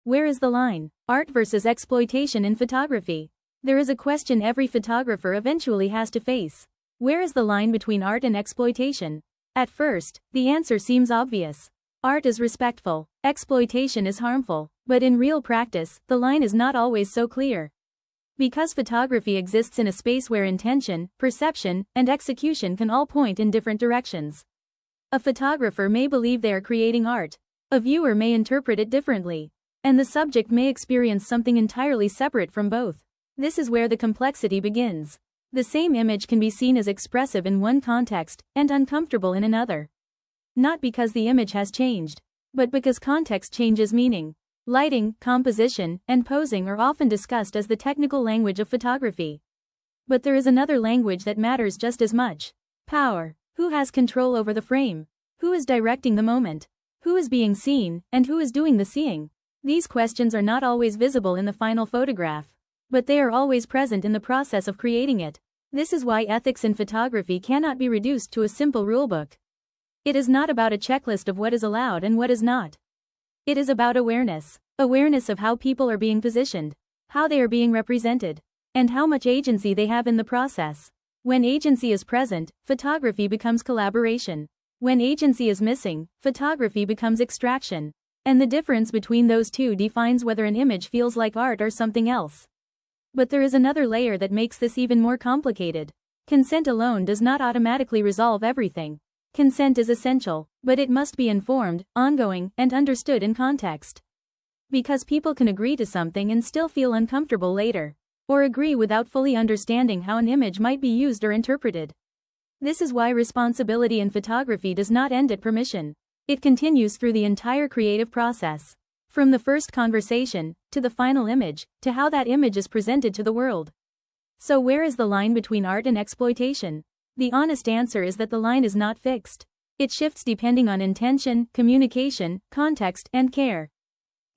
Where is the line? Art versus exploitation in photography. There is a question every photographer eventually has to face. Where is the line between art and exploitation? At first, the answer seems obvious. Art is respectful, exploitation is harmful, but in real practice, the line is not always so clear. Because photography exists in a space where intention, perception, and execution can all point in different directions. A photographer may believe they are creating art. A viewer may interpret it differently. And the subject may experience something entirely separate from both. This is where the complexity begins. The same image can be seen as expressive in one context and uncomfortable in another. Not because the image has changed, but because context changes meaning. Lighting, composition, and posing are often discussed as the technical language of photography. But there is another language that matters just as much. Power. Who has control over the frame? Who is directing the moment? Who is being seen, and who is doing the seeing? These questions are not always visible in the final photograph, but they are always present in the process of creating it. This is why ethics in photography cannot be reduced to a simple rulebook. It is not about a checklist of what is allowed and what is not. It is about awareness. Awareness of how people are being positioned, how they are being represented, and how much agency they have in the process. When agency is present, photography becomes collaboration. When agency is missing, photography becomes extraction. And the difference between those two defines whether an image feels like art or something else. But there is another layer that makes this even more complicated. Consent alone does not automatically resolve everything. Consent is essential, but it must be informed, ongoing, and understood in context. Because people can agree to something and still feel uncomfortable later, or agree without fully understanding how an image might be used or interpreted. This is why responsibility in photography does not end at permission. It continues through the entire creative process. From the first conversation, to the final image, to how that image is presented to the world. So where is the line between art and exploitation? The honest answer is that the line is not fixed. It shifts depending on intention, communication, context, and care.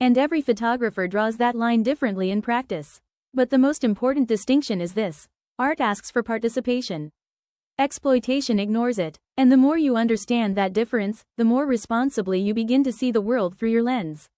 And every photographer draws that line differently in practice. But the most important distinction is this: art asks for participation. Exploitation ignores it, and the more you understand that difference, the more responsibly you begin to see the world through your lens.